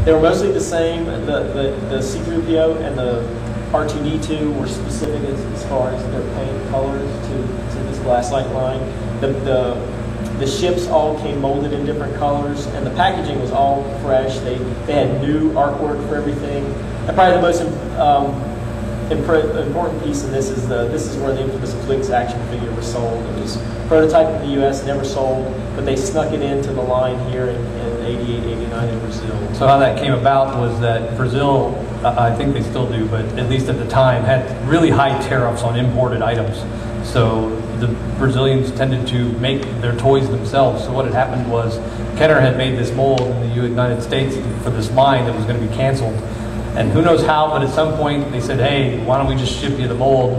They were mostly the same. The C-3PO and the R2-D2 were specific as far as their paint colors to this glass-like line. The ships all came molded in different colors, and the packaging was all fresh. They had new artwork for everything. And probably the most important piece of this is where the infamous Flix action figure was sold. It was prototyped in the U.S., never sold, but they snuck it into the line here in 88, 89 in Brazil. So how that came about was that Brazil, I think they still do, but at least at the time, had really high tariffs on imported items. So the Brazilians tended to make their toys themselves. So what had happened was Kenner had made this mold in the United States for this line that was going to be canceled. And who knows how, but at some point they said, hey, why don't we just ship you the mold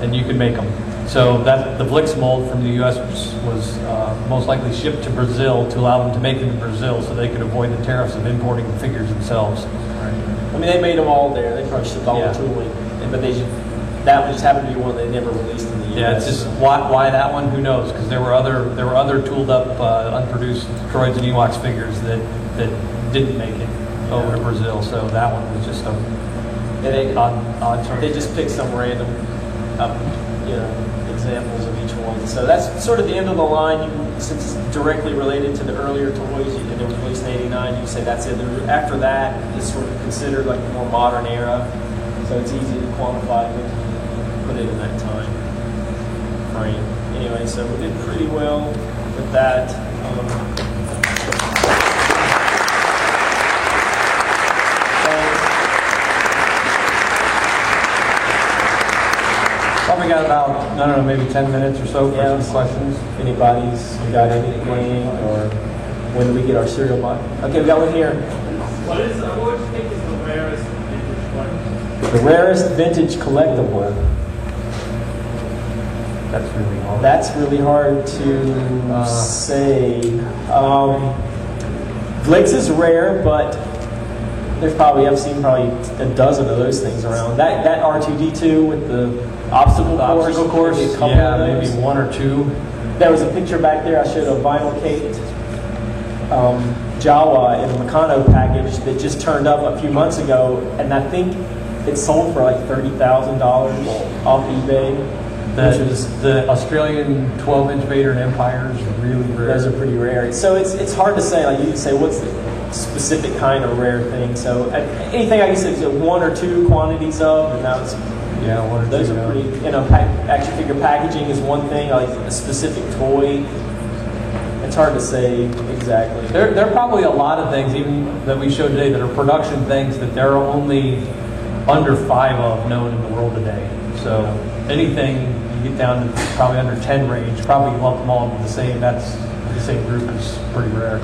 and you can make them. So the Flix mold from the U.S. was most likely shipped to Brazil to allow them to make them in Brazil so they could avoid the tariffs of importing the figures themselves. Right. I mean, they made them all there. They probably shipped all the tooling. But that just happened to be one they never released in the U.S. Yeah, it's just why that one? Who knows? Because there were other tooled up, unproduced droids and Ewoks figures that didn't make it over to Brazil. So that one was just odd choice. They just picked some random, examples of each one. So that's sort of the end of the line. Since it's directly related to the earlier toys, and it was released in '89, you can say that's it. After that, it's sort of considered like the more modern era. So it's easy to quantify and put it in that time frame. Anyway, so we did pretty well with that. Probably got about, I don't know, maybe 10 minutes or so for some questions. If anybody's got anything, or when do we get our cereal box? Okay, we got one here. What do you think is the rarest vintage collectible? The rarest vintage collectible. That's really hard. That's really hard to say. Flix is rare, but I've seen probably a dozen of those things around. That R2-D2 with the obstacle course, maybe one or two. There was a picture back there. I showed a vinyl caked Jawa in a Meccano package that just turned up a few months ago, and I think it sold for like $30,000 off eBay. The Australian 12-inch Vader and Empire is really rare. Those are pretty rare. So it's hard to say. Like you can say, what's the specific kind of rare thing? So anything I can say is one or two quantities of, and now it's one or two. Those are pretty. Action figure packaging is one thing. Like a specific toy, it's hard to say exactly. There are probably a lot of things, even that we showed today, that are production things that there are only under 5 of known in the world today. So anything you get down to probably under 10 range, probably lump them all into the same. That's the same group is pretty rare.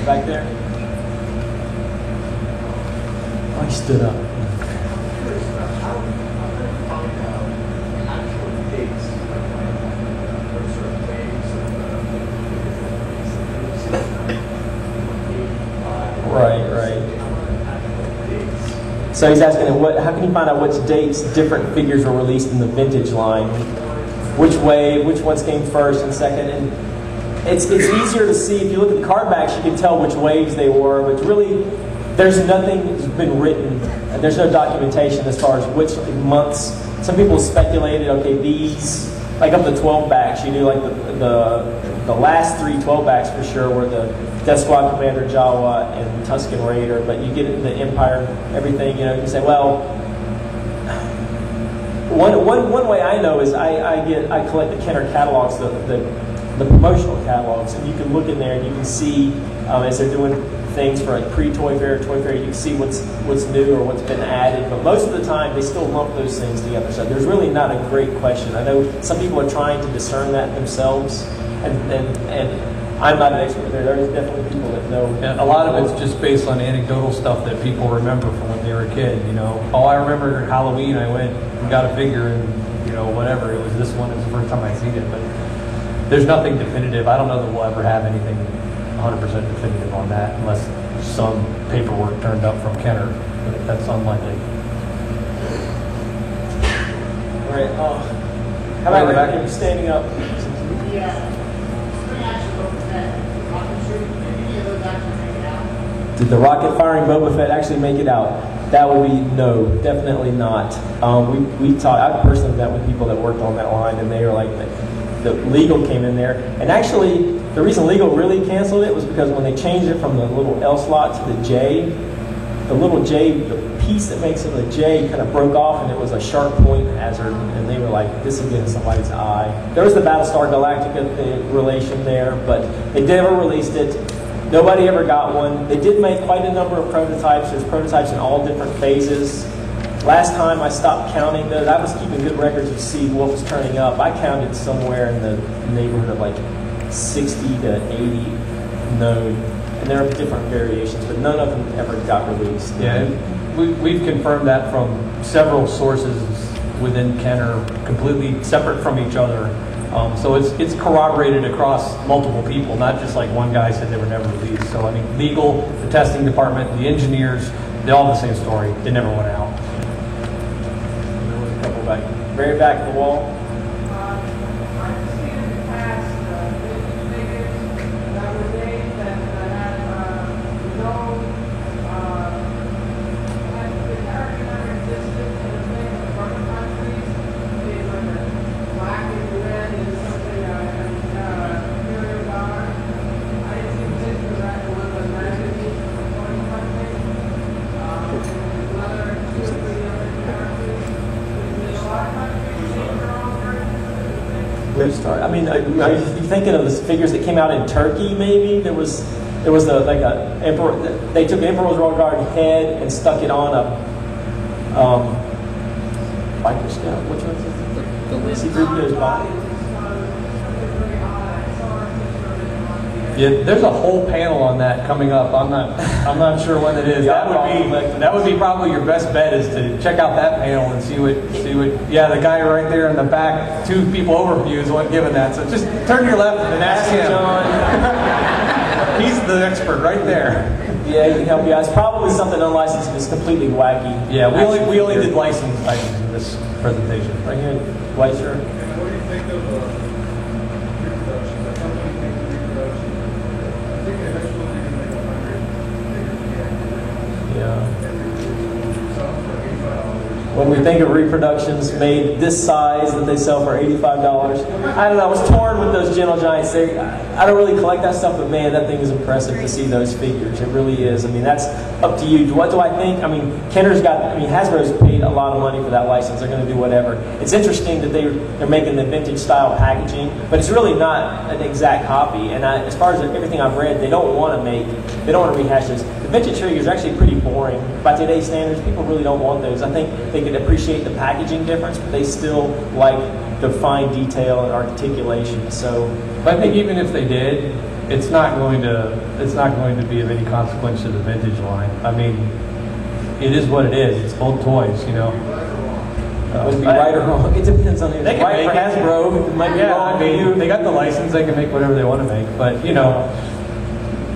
Back there. Oh, he stood up. Right. So he's asking, how can you find out which dates different figures were released in the vintage line? Which ones came first and second? And it's easier to see. If you look at the card backs, you can tell which waves they were, but really, there's nothing that's been written. There's no documentation as far as which months. Some people speculated, okay, these, like up the 12 backs, you knew like the last 3 12 backs for sure were the Death Squad Commander Jawa and Tusken Raider, but you get into the Empire, everything, you can say, well, one way I know is I collect the Kenner catalogs, the promotional catalogs, and you can look in there and you can see as they're doing things for like pre-Toy Fair, Toy Fair, you can see what's new or what's been added, but most of the time they still lump those things together. So there's really not a great question. I know some people are trying to discern that themselves, and I'm not an expert there. There's definitely people that know. And a lot of it's just based on anecdotal stuff that people remember from when they were a kid. I remember Halloween I went and got a figure and whatever, it was this one, it was the first time I'd seen it, but there's nothing definitive. I don't know that we'll ever have anything 100% definitive on that unless some paperwork turned up from Kenner, but that's unlikely. All right. How about right here, standing up? Did the rocket firing Boba Fett actually make it out? That would be no, definitely not. We talked. I personally met with people that worked on that line, and they were like, the legal came in there, and actually the reason legal really canceled it was because when they changed it from the little L slot to the J, the little J, the piece that makes it a J kind of broke off, and it was a sharp point hazard, and they were like, this will get in somebody's eye. There was the Battlestar Galactica relation there, but they never released it. Nobody ever got one. They did make quite a number of prototypes. There's prototypes in all different phases. Last time I stopped counting those, I was keeping good records to see what was turning up. I counted somewhere in the neighborhood of like 60 to 80 known. And there are different variations, but none of them ever got released. Yeah, we've confirmed that from several sources within Kenner, completely separate from each other. So it's corroborated across multiple people, not just like one guy said they were never released. So I mean, legal, the testing department, the engineers, they all have the same story. They never went out. There was a couple back, very back of the wall. I've seen in the past figures that were made that had no the character never existed in the thing of other countries. They were black and red and something $1 million. I didn't see the picture of that one, but magazine for 20 countries. Another 2 or 3 other characters. There's a lot of countries named their own versions. Where to start? I mean, are you thinking of the figures that came out in Turkey? Maybe there was like a emperor. They took an Emperor's Royal Guard head and stuck it on a biker scout. Which one is it? The C-3PO's body. Yeah, there's a whole panel on that coming up. I'm not sure when it is. Yeah, That would be probably your best bet is to check out that panel and see what. Yeah, the guy right there in the back, 2 people over from you is one giving that. So just turn to your left and ask him. John. He's the expert right there. Yeah, he can help you out. It's probably something unlicensed that's completely wacky. Yeah, we only did licensed items in this presentation. Right here, white shirt. And what do you think of reproduction? That company thinks reproduction. I think eventually they're going to make 100. Yeah. And they sell for $85. When we think of reproductions made this size that they sell for $85, I don't know. I was torn with those Gentle Giants. I don't really collect that stuff, but man, that thing is impressive to see those figures. It really is. I mean, that's up to you. What do I think? I mean, Hasbro's paid a lot of money for that license. They're going to do whatever. It's interesting that they're making the vintage style packaging, but it's really not an exact copy. And as far as everything I've read, they don't want to rehash those. The vintage figures are actually pretty boring by today's standards. People really don't want those. I think they could appreciate the packaging difference, but they still like the fine detail and articulation. So, But I think even if they did, it's not going to be of any consequence to the vintage line. I mean, it is what it is. It's old toys, you know. it would be right or wrong. It depends on who. They can Right for make it. Hasbro, it might be wrong for you. They got the license. They can make whatever they want to make. But you know,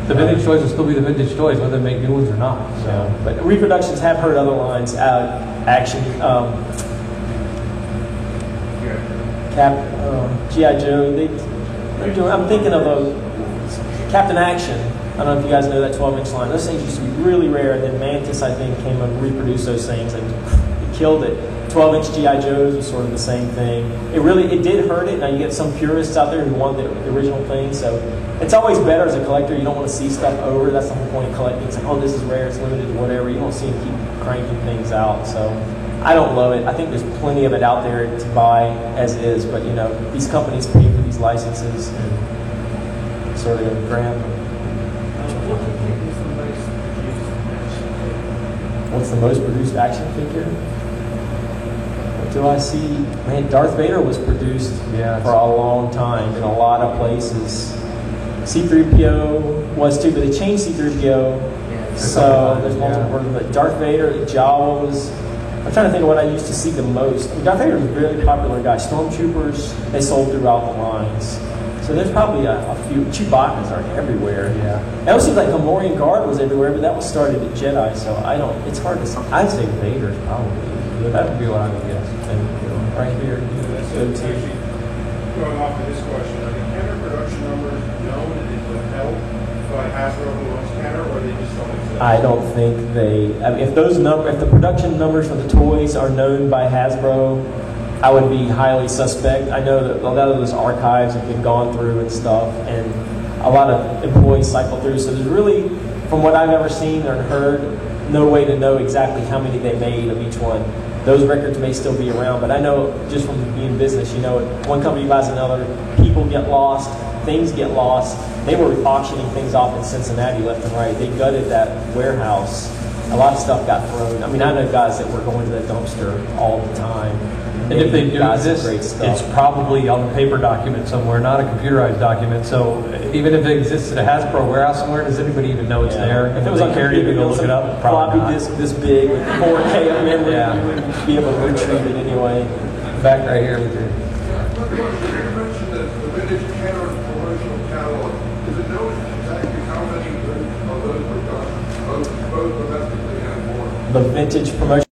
the vintage toys will still be the vintage toys, whether they make new ones or not. So, But reproductions have heard other lines. Action. G.I. Joe. They're doing. I'm thinking of Captain Action. I don't know if you guys know that 12-inch line. Those things used to be really rare. And then Mantis, I think, came and reproduced those things and it killed it. 12-inch G.I. Joes was sort of the same thing. It did hurt it. Now you get some purists out there who want the original thing. So it's always better as a collector. You don't want to see stuff over. That's the whole point of collecting. It's like, oh, this is rare. It's limited, whatever. You don't see them keep cranking things out. So I don't love it. I think there's plenty of it out there to buy as is. But you know, these companies pay for these licenses and sort of grab them. What's the most produced action figure? What do I see? Man, Darth Vader was produced for a long time in a lot of places. C-3PO was too, but they changed C-3PO. So there's multiple versions. But Darth Vader, Jawa was. I'm trying to think of what I used to see the most. I mean, Darth Vader was a really popular guy. Stormtroopers, they sold throughout the lines. So there's probably a few. Chewbacca's are everywhere. Yeah. It always seems like Gamorrean Guard was everywhere, but that was started at Jedi, so it's hard to say. I'd say Vader's probably. That would be what I would guess. And right here, go to. Going off of this question, are the Kenner production numbers known and withheld by Hasbro who owns Kenner, or they just don't exist? I don't think they. I mean, if the production numbers for the toys are known by Hasbro, I would be highly suspect. I know that a lot of those archives have been gone through and stuff, and a lot of employees cycle through. So there's really, from what I've ever seen or heard, no way to know exactly how many they made of each one. Those records may still be around, but I know just from being in business, you know, one company buys another, people get lost, things get lost. They were auctioning things off in Cincinnati left and right. They gutted that warehouse. A lot of stuff got thrown. I mean, I know guys that were going to that dumpster all the time. And if they do guys exist, great stuff. it's probably on a paper document somewhere, not a computerized document. So even if it exists at a Hasbro warehouse somewhere, does anybody even know it's there? If it was on carrier, computer, you go look it up. Probably floppy not. disk this big with 4K of memory, Yeah. you wouldn't be able to retrieve it anyway. Back right here with you. You mentioned that the vintage Kenner promotional catalog. Is it known exactly how many of those were done, both domestically and foreign? The vintage promotion.